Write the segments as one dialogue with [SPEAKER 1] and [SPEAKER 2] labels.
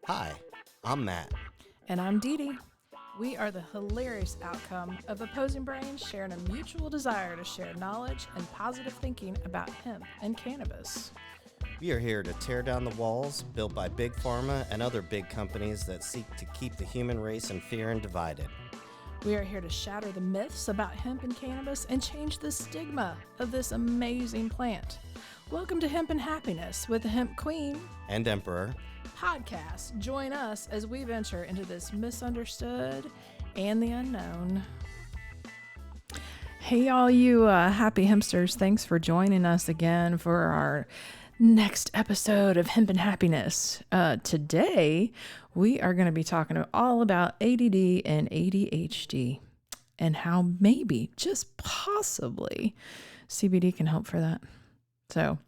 [SPEAKER 1] Hi, I'm Matt.
[SPEAKER 2] And I'm Dee Dee. We are the hilarious outcome of opposing brains sharing a mutual desire to share knowledge and positive thinking about hemp and cannabis.
[SPEAKER 1] We are here to tear down the walls built by Big Pharma and other big companies that seek to keep the human race in fear and divided.
[SPEAKER 2] We are here to shatter the myths about hemp and cannabis and change the stigma of this amazing plant. Welcome to Hemp and Happiness with the Hemp Queen
[SPEAKER 1] And Emperor.
[SPEAKER 2] Podcast. Join us as we venture into this misunderstood and the unknown. Hey, all you happy hempsters. Thanks for joining us again for our next episode of Hemp and Happiness. Today, we are going to be talking all about ADD and ADHD and how maybe, just possibly, CBD can help for that. So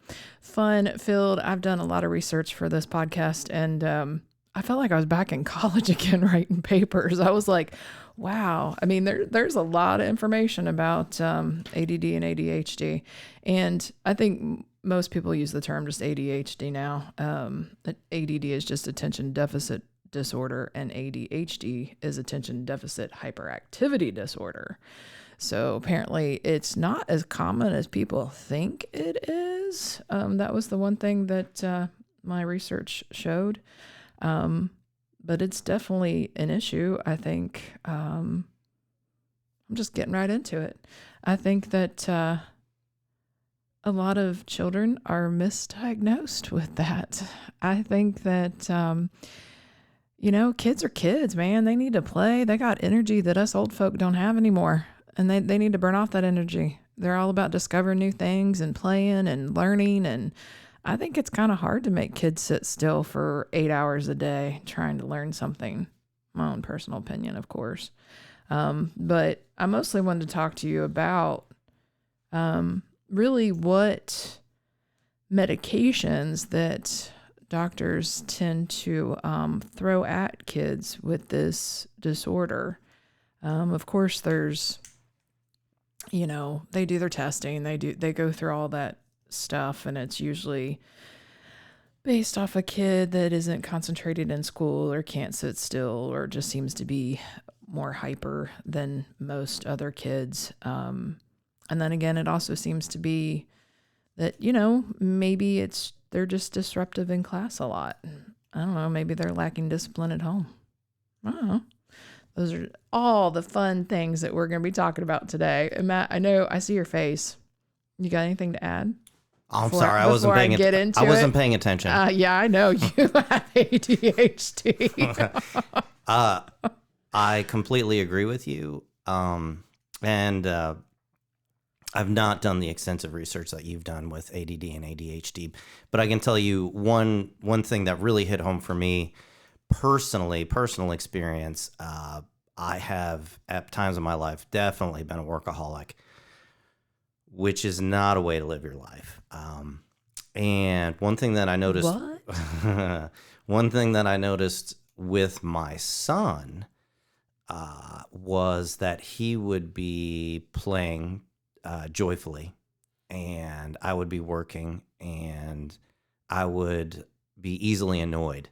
[SPEAKER 2] fun-filled. I've done a lot of research for this podcast, and I felt like I was back in college again writing papers. I was like, wow. I mean, there's a lot of information about ADD and ADHD, and I think most people use the term just ADHD now. ADD is just attention deficit disorder, and ADHD is attention deficit hyperactivity disorder. So apparently it's not as common as people think it is. That was the one thing that my research showed. But it's definitely an issue. I think I'm just getting right into it. I think that a lot of children are misdiagnosed with that. I think that, kids are kids, man. They need to play. They got energy that us old folk don't have anymore. And they need to burn off that energy. They're all about discovering new things and playing and learning. And I think it's kind of hard to make kids sit still for 8 hours a day trying to learn something. My own personal opinion, of course. But I mostly wanted to talk to you about really what medications that doctors tend to throw at kids with this disorder. Of course, there's... they do their testing, they go through all that stuff, and it's usually based off a kid that isn't concentrated in school or can't sit still or just seems to be more hyper than most other kids. And then again, it also seems to be that, maybe they're just disruptive in class a lot. I don't know, maybe they're lacking discipline at home. I don't know. Those are all the fun things that we're going to be talking about today. And Matt, I know I see your face. You got anything to add?
[SPEAKER 1] I'm sorry, I wasn't paying attention. I wasn't paying attention.
[SPEAKER 2] Yeah, I know you have ADHD.
[SPEAKER 1] I completely agree with you. And I've not done the extensive research that you've done with ADD and ADHD, but I can tell you one thing that really hit home for me. Personal experience, I have at times in my life definitely been a workaholic, which is not a way to live your life. And one thing that I noticed, one thing that I noticed with my son was that he would be playing joyfully, and I would be working, and I would be easily annoyed.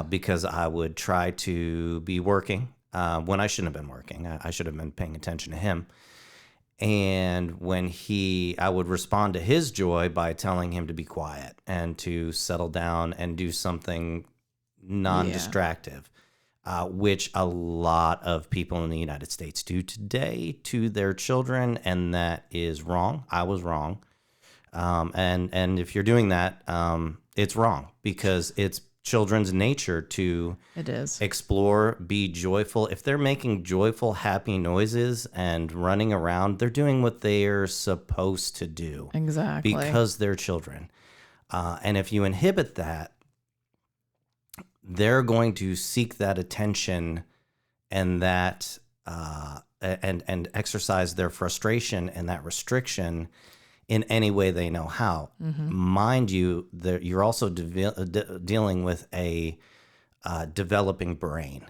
[SPEAKER 1] Because I would try to be working when I shouldn't have been working. I should have been paying attention to him. And when I would respond to his joy by telling him to be quiet and to settle down and do something non-distractive, which a lot of people in the United States do today to their children, and that is wrong. I was wrong. And if you're doing that, it's wrong because it's children's nature to explore, be joyful. If they're making joyful, happy noises and running around, they're doing what they're supposed to do.
[SPEAKER 2] Exactly.
[SPEAKER 1] Because they're children. And if you inhibit that, they're going to seek that attention and that and exercise their frustration and that restriction in any way they know how. Mm-hmm. Mind you, you're also dealing with a developing brain.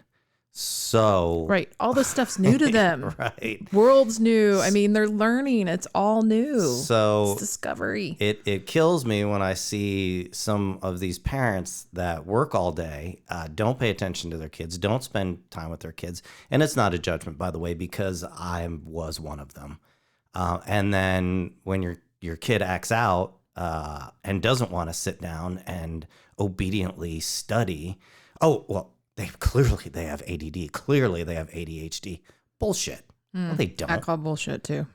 [SPEAKER 1] So,
[SPEAKER 2] Right. All this stuff's new to them.
[SPEAKER 1] right.
[SPEAKER 2] World's new. I mean, they're learning. It's all new.
[SPEAKER 1] So
[SPEAKER 2] It's discovery.
[SPEAKER 1] it kills me when I see some of these parents that work all day, don't pay attention to their kids, don't spend time with their kids. And it's not a judgment, by the way, because I was one of them. And then when your kid acts out and doesn't want to sit down and obediently study, oh, well, they have ADD. Clearly they have ADHD. Bullshit. No, they don't.
[SPEAKER 2] I call bullshit too.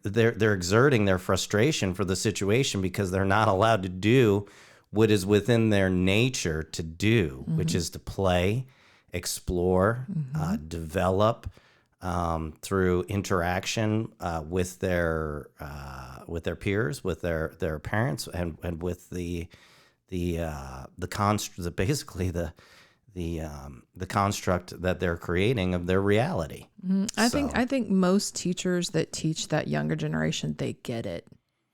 [SPEAKER 1] They're exerting their frustration for the situation because they're not allowed to do what is within their nature to do, which is to play, explore, develop through interaction with their peers, with their parents, and with the construct that they're creating of their reality.
[SPEAKER 2] I think most teachers that teach that younger generation, they get it.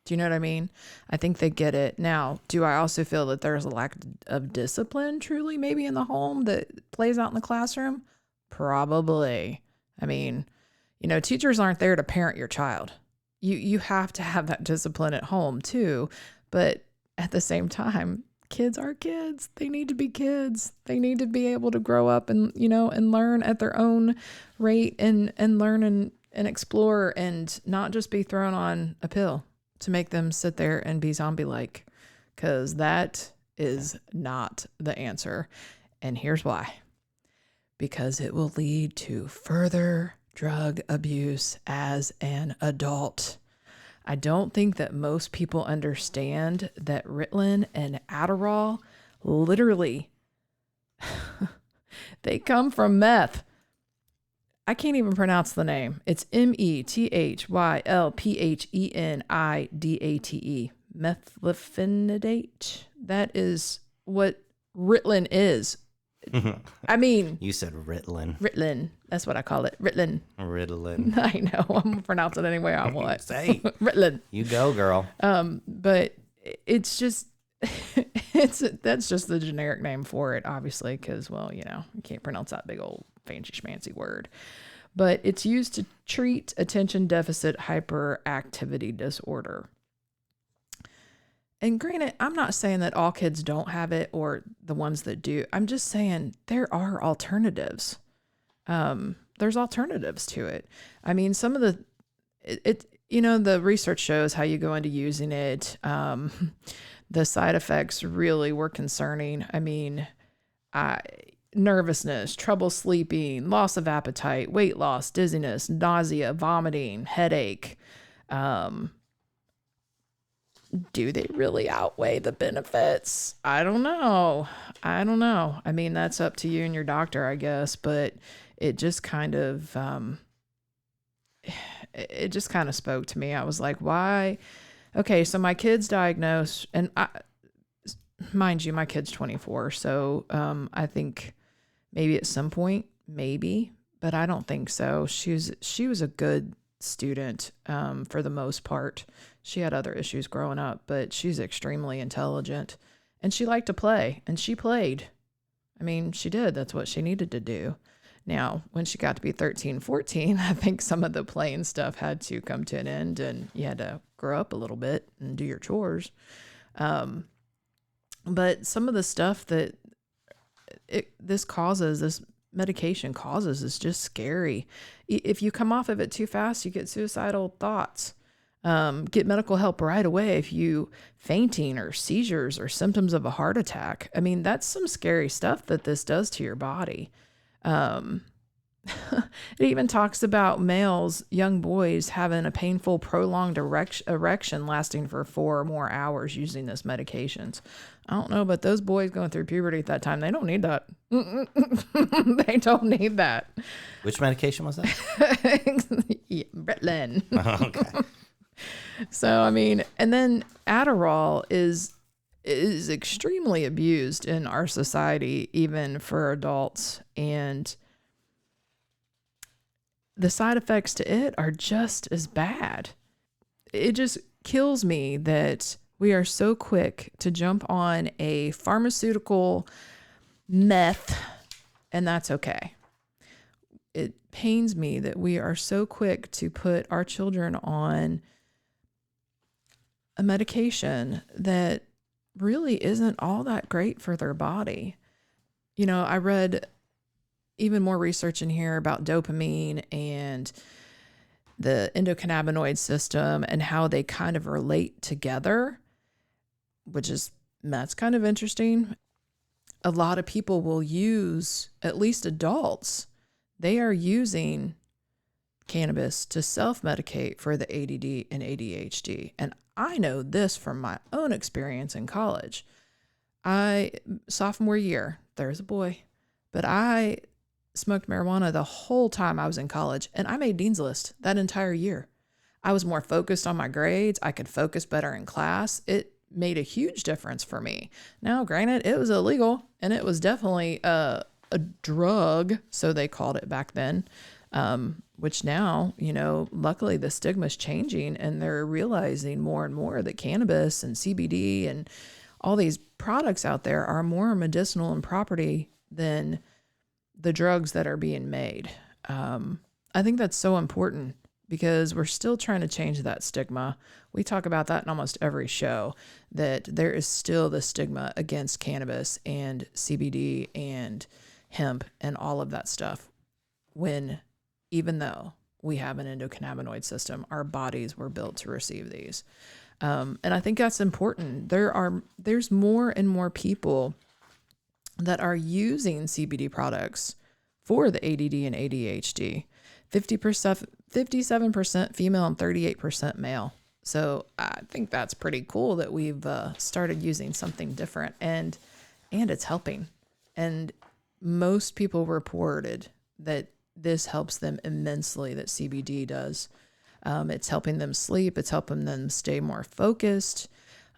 [SPEAKER 2] Do you know what I mean? I think they get it. Now, do I also feel that there's a lack of discipline truly maybe in the home that plays out in the classroom? Probably. I mean, teachers aren't there to parent your child. You have to have that discipline at home too. But at the same time, kids are kids. They need to be kids. They need to be able to grow up and, and learn at their own rate and learn and explore and not just be thrown on a pill to make them sit there and be zombie-like, because that is not the answer. And here's why. Because it will lead to further drug abuse as an adult. I don't think that most people understand that Ritalin and Adderall literally, they come from meth. I can't even pronounce the name. It's methyl-phenidate. Methylphenidate. That is what Ritalin is. I mean,
[SPEAKER 1] you said Ritalin.
[SPEAKER 2] Ritalin. That's what I call it. Ritalin. I know. I'm gonna pronounce it any way I want.
[SPEAKER 1] Say
[SPEAKER 2] Ritalin.
[SPEAKER 1] You go, girl.
[SPEAKER 2] But it's just that's just the generic name for it, obviously, because you can't pronounce that big old fancy schmancy word. But it's used to treat attention deficit hyperactivity disorder. And granted, I'm not saying that all kids don't have it or the ones that do. I'm just saying there are alternatives. There's alternatives to it. I mean, some of the research shows how you go into using it. The side effects really were concerning. I mean, nervousness, trouble sleeping, loss of appetite, weight loss, dizziness, nausea, vomiting, headache. Do they really outweigh the benefits? I don't know. I mean, that's up to you and your doctor, I guess, but it just kind of spoke to me. I was like, why? Okay, so my kid's diagnosed, and mind you, my kid's 24, so I think maybe at some point, maybe, but I don't think so. She was a good student for the most part. She had other issues growing up, but she's extremely intelligent, and she liked to play, and she played. I mean, she did. That's what she needed to do. Now, when she got to be 13, 14, I think some of the playing stuff had to come to an end, and you had to grow up a little bit and do your chores. But some of the stuff that this medication causes is just scary. If you come off of it too fast, you get suicidal thoughts. Get medical help right away if you fainting or seizures or symptoms of a heart attack. I mean, that's some scary stuff that this does to your body. It even talks about males, young boys, having a painful, prolonged erection lasting for 4 or more hours using this medications. I don't know, but those boys going through puberty at that time, they don't need that. They don't need that.
[SPEAKER 1] Which medication was that?
[SPEAKER 2] Ritalin.
[SPEAKER 1] Okay.
[SPEAKER 2] So, I mean, and then Adderall is extremely abused in our society, even for adults. And the side effects to it are just as bad. It just kills me that we are so quick to jump on a pharmaceutical meth and that's okay. It pains me that we are so quick to put our children on a medication that really isn't all that great for their body. I read even more research in here about dopamine and the endocannabinoid system and how they kind of relate together, that's kind of interesting. A lot of people will use, at least adults, they are using cannabis to self-medicate for the ADD and ADHD. And I know this from my own experience in college. Sophomore year, there's a boy, but I smoked marijuana the whole time I was in college, and I made Dean's List that entire year. I was more focused on my grades. I could focus better in class. It made a huge difference for me. Now, granted, it was illegal, and it was definitely a drug, so they called it back then, which now, luckily the stigma is changing, and they're realizing more and more that cannabis and CBD and all these products out there are more medicinal in property than the drugs that are being made. I think that's so important because we're still trying to change that stigma. We talk about that in almost every show, that there is still the stigma against cannabis and CBD and hemp and all of that stuff, when even though we have an endocannabinoid system, our bodies were built to receive these. And I think that's important. There's more and more people that are using CBD products for the ADD and ADHD. 57% female and 38% male. So I think that's pretty cool that we've started using something different, and it's helping. And most people reported that this helps them immensely, that CBD does. It's helping them sleep. It's helping them stay more focused.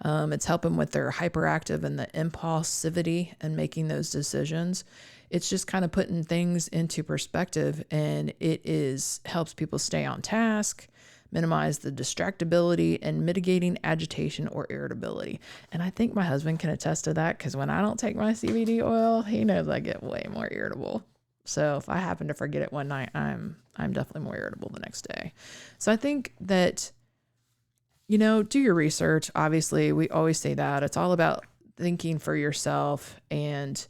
[SPEAKER 2] It's helping with their hyperactive and the impulsivity and making those decisions. It's just kind of putting things into perspective, and helps people stay on task, minimize the distractibility, and mitigating agitation or irritability. And I think my husband can attest to that, because when I don't take my CBD oil, he knows I get way more irritable. So if I happen to forget it one night, I'm definitely more irritable the next day. So I think that, do your research. Obviously, we always say that. It's all about thinking for yourself, and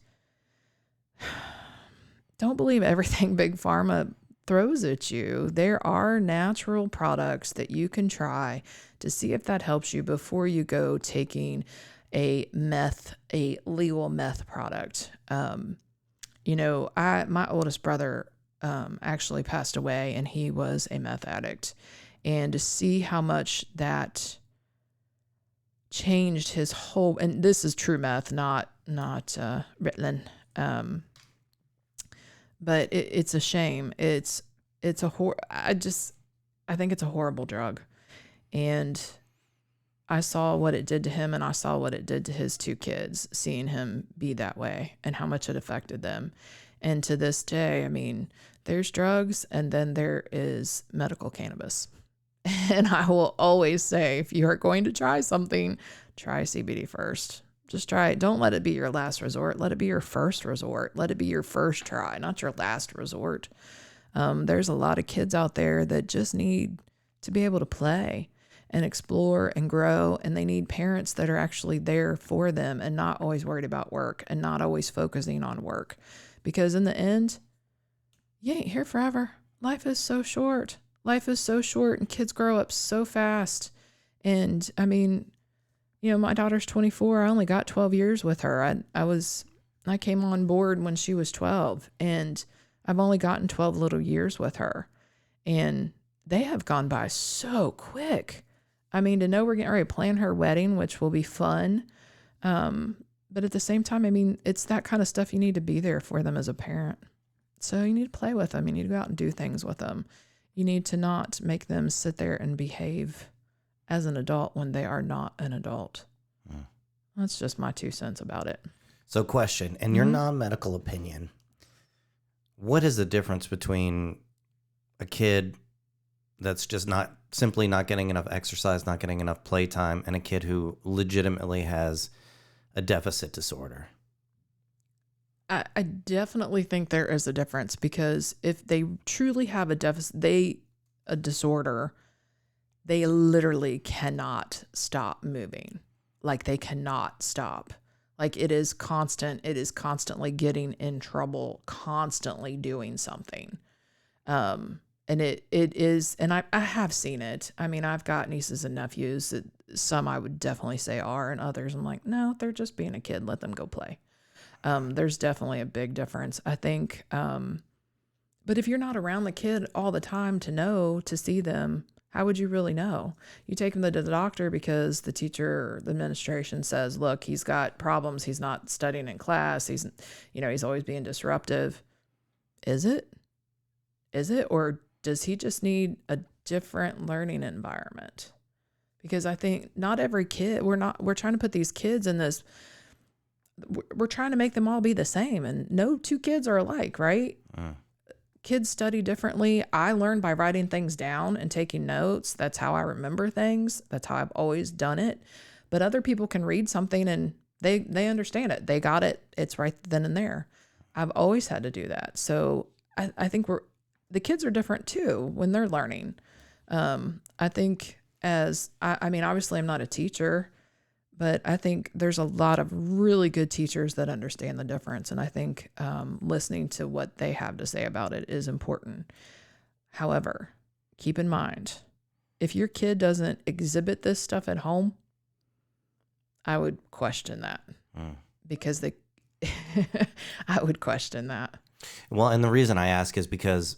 [SPEAKER 2] don't believe everything Big Pharma throws at you. There are natural products that you can try to see if that helps you before you go taking a legal meth product. My oldest brother actually passed away, and he was a meth addict. And to see how much that changed his whole, and this is true meth, not Ritalin. But it's a shame. I think it's a horrible drug. And I saw what it did to him, and I saw what it did to his two kids, seeing him be that way and how much it affected them. And to this day, there's drugs, and then there is medical cannabis. And I will always say, if you are going to try something, try CBD first. Just try it. Don't let it be your last resort. Let it be your first resort. Let it be your first try, not your last resort. There's a lot of kids out there that just need to be able to play and explore and grow, and they need parents that are actually there for them and not always worried about work and not always focusing on work. Because in the end, you ain't here forever. Life is so short. And kids grow up so fast. And my daughter's 24. I only got 12 years with her. I came on board when she was 12, and I've only gotten 12 little years with her, and they have gone by so quick. To know we're getting ready to plan her wedding, which will be fun. But at the same time, it's that kind of stuff you need to be there for them as a parent. So you need to play with them. You need to go out and do things with them. You need to not make them sit there and behave as an adult when they are not an adult. That's just my 2 cents about it.
[SPEAKER 1] So question, in your non-medical opinion, what is the difference between a kid that's just simply not getting enough exercise, not getting enough playtime, and a kid who legitimately has a deficit disorder?
[SPEAKER 2] I definitely think there is a difference, because if they truly have a deficit, a disorder, they literally cannot stop moving. Like, they cannot stop. Like, it is constant. It is constantly getting in trouble, constantly doing something. And it is, and I have seen it. I mean, I've got nieces and nephews that some I would definitely say are, and others I'm like, no, they're just being a kid. Let them go play. There's definitely a big difference, I think. But if you're not around the kid all the time to see them, how would you really know? You take them to the doctor because the teacher, the administration says, look, he's got problems. He's not studying in class. He's always being disruptive. Is it? Or does he just need a different learning environment? Because I think not every kid, we're trying to put these kids in this, we're trying to make them all be the same, and no two kids are alike, right? Kids study differently. I learn by writing things down and taking notes. That's how I remember things. That's how I've always done it. But other people can read something and they understand it. They got it. It's right then and there. I've always had to do that. So I think the kids are different too when they're learning. I think I mean, obviously I'm not a teacher, but I think there's a lot of really good teachers that understand the difference. And I think listening to what they have to say about it is important. However, keep in mind, if your kid doesn't exhibit this stuff at home, I would question that because I would question that.
[SPEAKER 1] Well, and the reason I ask is because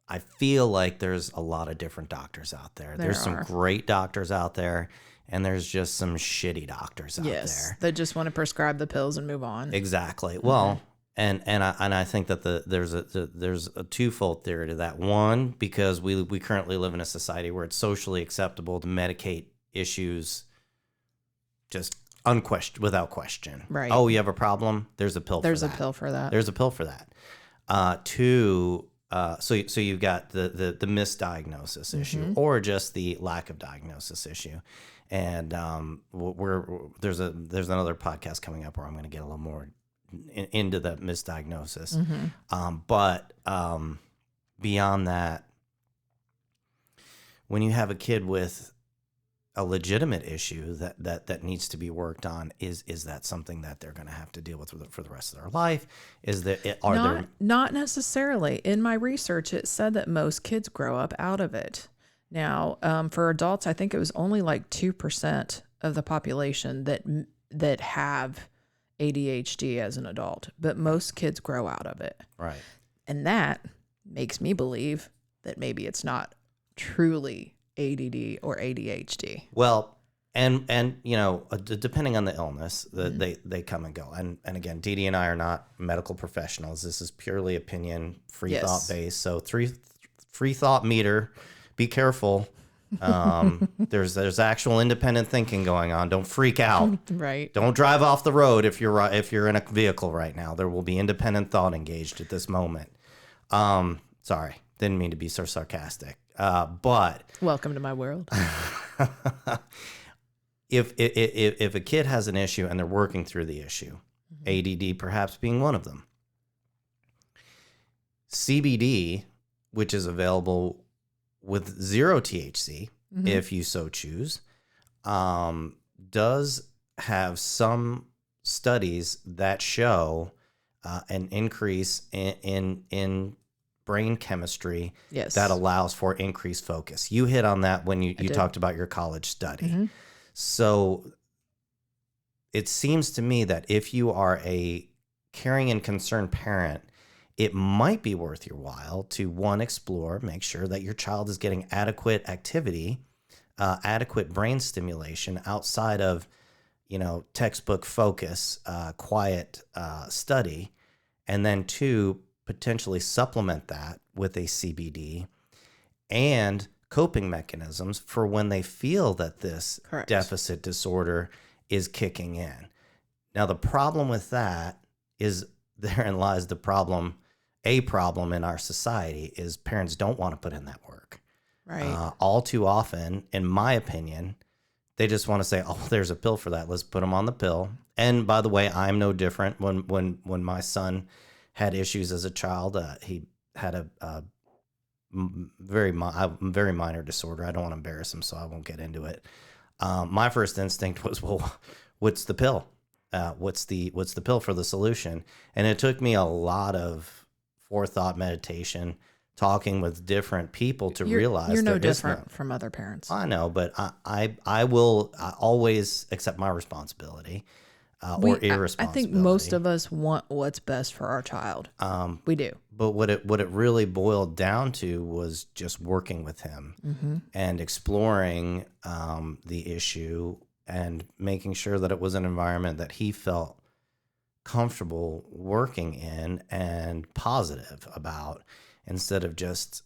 [SPEAKER 1] I feel like there's a lot of different doctors out there. There's some great doctors out there, and there's just some shitty doctors out there.
[SPEAKER 2] They just want to prescribe the pills and move on.
[SPEAKER 1] Exactly. Mm-hmm. Well, and I think that there's a twofold theory to that. One, because we currently live in a society where it's socially acceptable to medicate issues just without question.
[SPEAKER 2] Right.
[SPEAKER 1] Oh, you have a problem? There's a pill for that.
[SPEAKER 2] There's a pill for that.
[SPEAKER 1] There's a pill for that. Two, so you've got the misdiagnosis issue, or just the lack of diagnosis issue. And there's another podcast coming up where I'm going to get a little more into the misdiagnosis. But beyond that, when you have a kid with a legitimate issue that needs to be worked on, is that something that they're going to have to deal with for the rest of their life? Not
[SPEAKER 2] necessarily. In my research, it said that most kids grow up out of it. Now, for adults, I think it was only like 2% of the population that have ADHD as an adult, but most kids grow out of it.
[SPEAKER 1] Right.
[SPEAKER 2] And that makes me believe that maybe it's not truly ADD or ADHD.
[SPEAKER 1] Well, and depending on the illness, they come and go. And again, Dee Dee and I are not medical professionals. This is purely opinion, free thought based. So free thought meter. Be careful. There's actual independent thinking going on. Don't freak out.
[SPEAKER 2] Right.
[SPEAKER 1] Don't drive off the road if you're in a vehicle right now. There will be independent thought engaged at this moment. Sorry, didn't mean to be so sarcastic. But
[SPEAKER 2] welcome to my world.
[SPEAKER 1] If a kid has an issue and they're working through the issue, ADD perhaps being one of them, CBD, which is available with 0 THC, if you so choose, does have some studies that show an increase in brain chemistry that allows for increased focus. You hit on that when you talked about your college study. So it seems to me that if you are a caring and concerned parent, it might be worth your while to, one, explore, make sure that your child is getting adequate activity, adequate brain stimulation outside of, textbook focus, quiet study. And then two, potentially supplement that with a CBD and coping mechanisms for when they feel that this deficit disorder is kicking in. Now, the problem with that is therein lies the problem. A problem in our society is parents don't want to put in that work.
[SPEAKER 2] Right.
[SPEAKER 1] All too often, in my opinion, they just want to say, oh, there's a pill for that. Let's put them on the pill. And by the way, I'm no different. When my son had issues as a child, he had a very minor disorder. I don't want to embarrass him, so I won't get into it. My first instinct was, well, what's the pill? What's the pill for the solution? And it took me a lot of forethought, meditation, talking with different people to realize
[SPEAKER 2] you're no different from other parents.
[SPEAKER 1] I know, but I will always accept my responsibility or irresponsibility.
[SPEAKER 2] I think most of us want what's best for our child. We do.
[SPEAKER 1] But what it really boiled down to was just working with him and exploring the issue and making sure that it was an environment that he felt comfortable working in and positive about, instead of just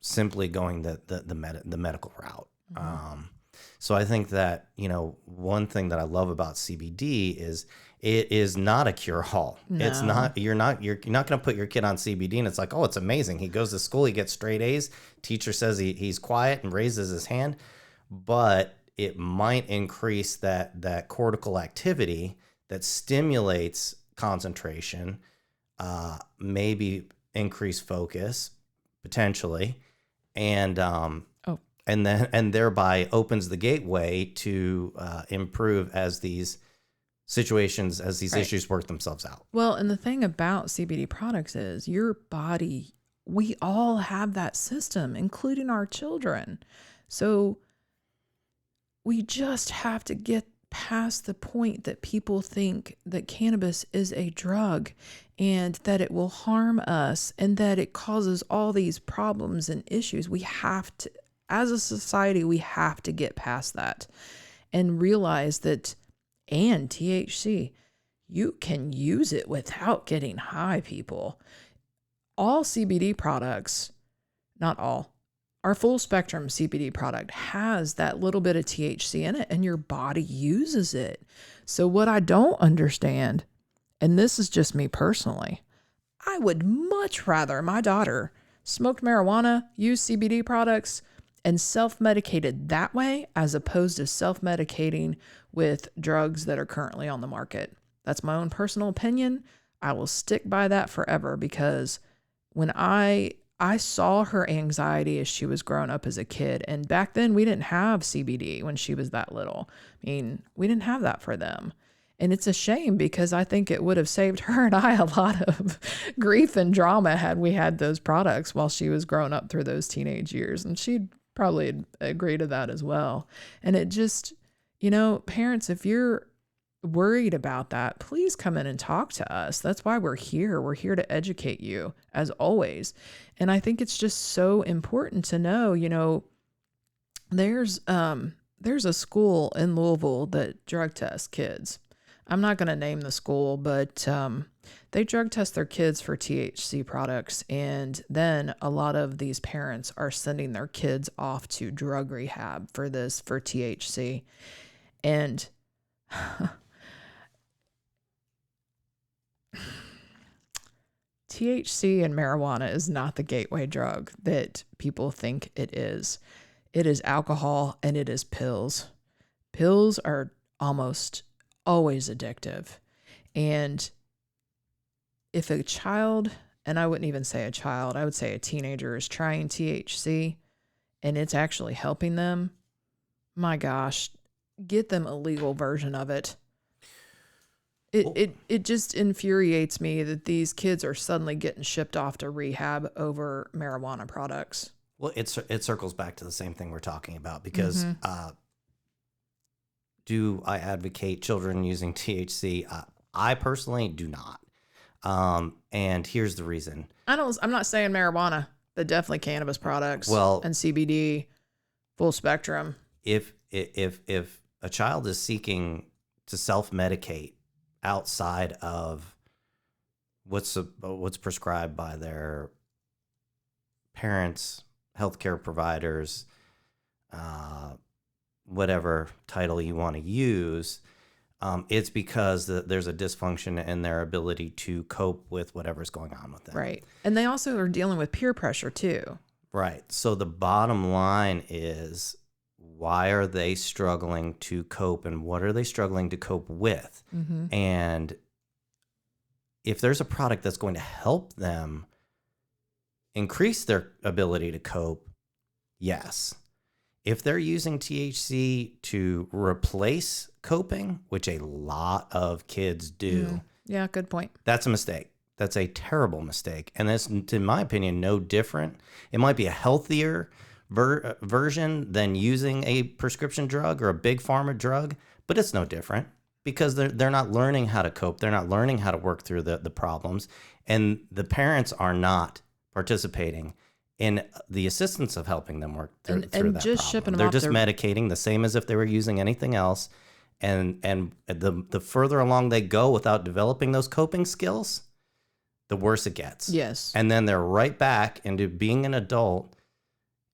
[SPEAKER 1] simply going the medical route. So I think that, one thing that I love about CBD is it is not a cure-all. No. It's not, you're not going to put your kid on CBD and it's like, oh, it's amazing. He goes to school, he gets straight A's. Teacher says he's quiet and raises his hand, but it might increase that cortical activity that stimulates concentration, maybe increase focus potentially, and thereby opens the gateway to improve as these issues work themselves out.
[SPEAKER 2] Well, and the thing about CBD products is your body, we all have that system, including our children. So we just have to get past the point that people think that cannabis is a drug and that it will harm us and that it causes all these problems and issues. We have to, as a society, we have to get past that and realize that, and THC, you can use it without getting high, people. All CBD products, not all, our full spectrum CBD product has that little bit of THC in it and your body uses it. So what I don't understand, and this is just me personally, I would much rather my daughter smoked marijuana, used CBD products, and self-medicated that way as opposed to self-medicating with drugs that are currently on the market. That's my own personal opinion. I will stick by that forever because when I saw her anxiety as she was growing up as a kid. And back then we didn't have CBD when she was that little. I mean, we didn't have that for them. And it's a shame because I think it would have saved her and I a lot of grief and drama had we had those products while she was growing up through those teenage years. And she'd probably agree to that as well. And it just, parents, if you're worried about that, please come in and talk to us. That's why we're here. We're here to educate you as always. And I think it's just so important to know, there's a school in Louisville that drug tests kids. I'm not going to name the school, but they drug test their kids for THC products. And then a lot of these parents are sending their kids off to drug rehab for THC. And THC and marijuana is not the gateway drug that people think it is. It is alcohol and it is pills. Pills are almost always addictive. And if a child, and I wouldn't even say a child, I would say a teenager is trying THC and it's actually helping them, my gosh, get them a legal version of it. It just infuriates me that these kids are suddenly getting shipped off to rehab over marijuana products.
[SPEAKER 1] Well, it circles back to the same thing we're talking about because do I advocate children using THC? I personally do not. And here's the reason.
[SPEAKER 2] I'm not saying marijuana, but definitely cannabis products.
[SPEAKER 1] Well,
[SPEAKER 2] and CBD, full spectrum.
[SPEAKER 1] If a child is seeking to self-medicate outside of what's prescribed by their parents, healthcare providers, whatever title you want to use, it's because there's a dysfunction in their ability to cope with whatever's going on with them.
[SPEAKER 2] Right. And they also are dealing with peer pressure too.
[SPEAKER 1] Right. So the bottom line is, Why are they struggling to cope, and what are they struggling to cope with? And if there's a product that's going to help them increase their ability to cope, yes. If they're using THC to replace coping, which a lot of kids do,
[SPEAKER 2] yeah, good point.
[SPEAKER 1] That's a mistake. That's a terrible mistake. And that's, in my opinion, no different. It might be a healthier version than using a prescription drug or a big pharma drug, but it's no different because they're not learning how to cope. They're not learning how to work through the problems. And the parents are not participating in the assistance of helping them work through that
[SPEAKER 2] just
[SPEAKER 1] problem.
[SPEAKER 2] shipping them
[SPEAKER 1] They're
[SPEAKER 2] off
[SPEAKER 1] just medicating the same as if they were using anything else. And the further along they go without developing those coping skills, the worse it gets.
[SPEAKER 2] Yes.
[SPEAKER 1] And then they're right back into being an adult.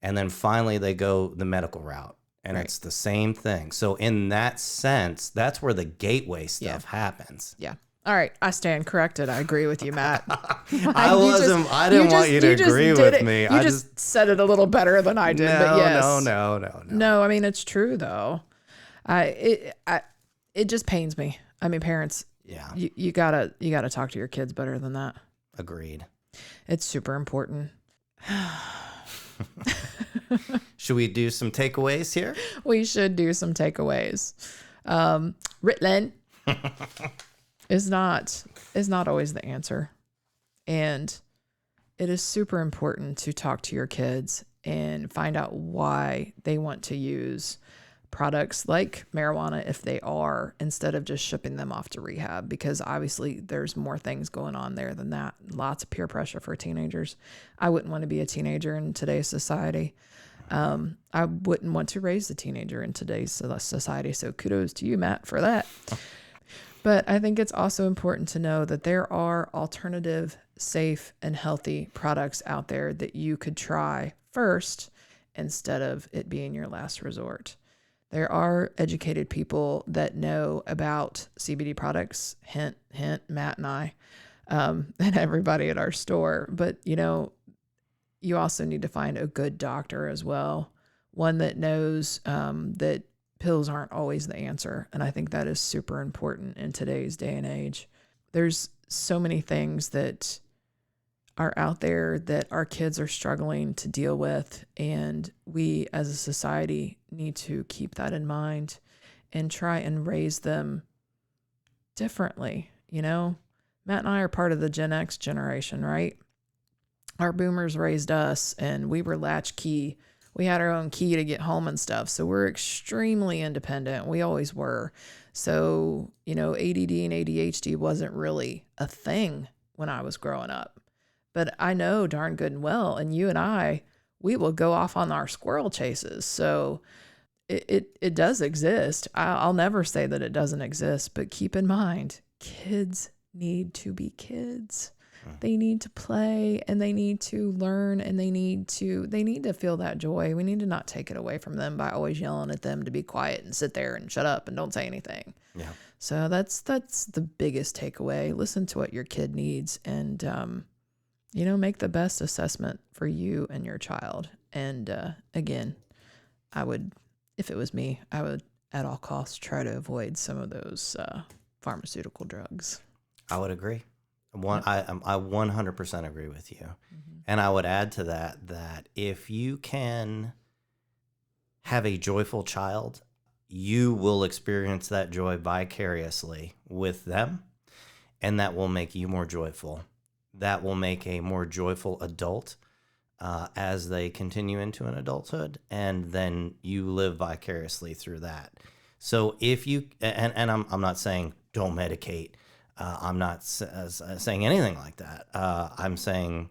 [SPEAKER 1] And then finally they go the medical route. And it's the same thing. So in that sense, that's where the gateway stuff happens.
[SPEAKER 2] Yeah. All right. I stand corrected. I agree with you, Matt.
[SPEAKER 1] I didn't want you to agree with me.
[SPEAKER 2] You just said it a little better than I did. But yes.
[SPEAKER 1] No.
[SPEAKER 2] No, I mean, it's true though. It just pains me. I mean, parents, you gotta talk to your kids better than that.
[SPEAKER 1] Agreed.
[SPEAKER 2] It's super important.
[SPEAKER 1] Should we do some takeaways here?
[SPEAKER 2] We should do some takeaways. Ritalin is not always the answer. And it is super important to talk to your kids and find out why they want to use products like marijuana if they are, instead of just shipping them off to rehab, because obviously there's more things going on there than that. Lots of peer pressure for teenagers. I wouldn't want to be a teenager in today's society. I wouldn't want to raise a teenager in today's society. So kudos to you, Matt, for that. But I think it's also important to know that there are alternative, safe, and healthy products out there that you could try first instead of it being your last resort. There are educated people that know about CBD products, hint, Matt and I, and everybody at our store. But, you also need to find a good doctor as well, one that knows that pills aren't always the answer. And I think that is super important in today's day and age. There's so many things that are out there that our kids are struggling to deal with. And we as a society need to keep that in mind and try and raise them differently. Matt and I are part of the Gen X generation, right? Our boomers raised us and we were latchkey. We had our own key to get home and stuff. So we're extremely independent. We always were. So, ADD and ADHD wasn't really a thing when I was growing up. But I know darn good and well, and you and I, we will go off on our squirrel chases. So it does exist. I'll never say that it doesn't exist, but keep in mind, kids need to be kids. They need to play and they need to learn and they need to feel that joy. We need to not take it away from them by always yelling at them to be quiet and sit there and shut up and don't say anything. Yeah. So that's the biggest takeaway. Listen to what your kid needs and, make the best assessment for you and your child. And, again, if it was me, I would at all costs try to avoid some of those, pharmaceutical drugs.
[SPEAKER 1] I would agree. I 100% agree with you. Mm-hmm. And I would add to that if you can have a joyful child, you will experience that joy vicariously with them, and that will make you more joyful. That will make a more joyful adult as they continue into an adulthood, and then you live vicariously through that. So if you, and I'm not saying don't medicate, I'm not saying anything like that. I'm saying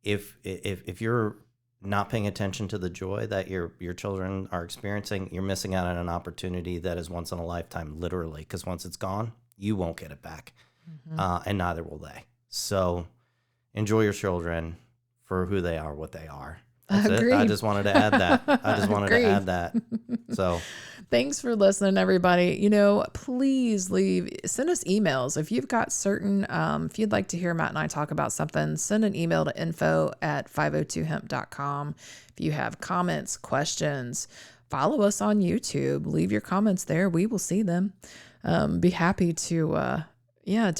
[SPEAKER 1] if you're not paying attention to the joy that your children are experiencing, you're missing out on an opportunity that is once in a lifetime, literally, because once it's gone, you won't get it back, and neither will they. So enjoy your children for who they are, what they are. That's it. I just wanted to add that. So
[SPEAKER 2] thanks for listening, everybody. Please send us emails. If you've got if you'd like to hear Matt and I talk about something, send an email to info@502hemp.com. If you have comments, questions, follow us on YouTube. Leave your comments there. We will see them. Be happy to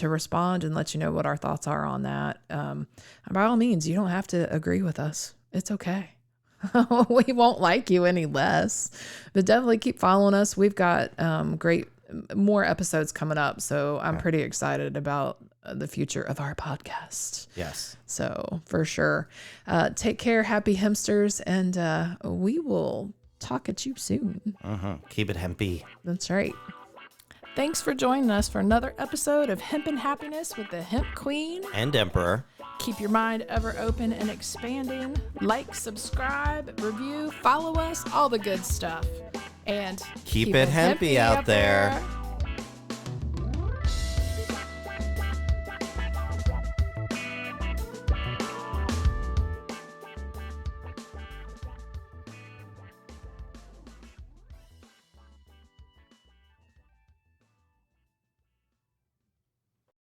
[SPEAKER 2] respond and let you know what our thoughts are on that. By all means, you don't have to agree with us. It's okay. We won't like you any less, but definitely keep following us. We've got more episodes coming up, so I'm pretty excited about the future of our podcast.
[SPEAKER 1] Yes.
[SPEAKER 2] So for sure. Take care, happy Hempsters, and we will talk at you soon.
[SPEAKER 1] Keep it hempy.
[SPEAKER 2] That's right. Thanks for joining us for another episode of Hempin' Happiness with the Hemp Queen
[SPEAKER 1] And Emperor.
[SPEAKER 2] Keep your mind ever open and expanding. Like, subscribe, review, follow us, all the good stuff. And
[SPEAKER 1] keep it hempy out there.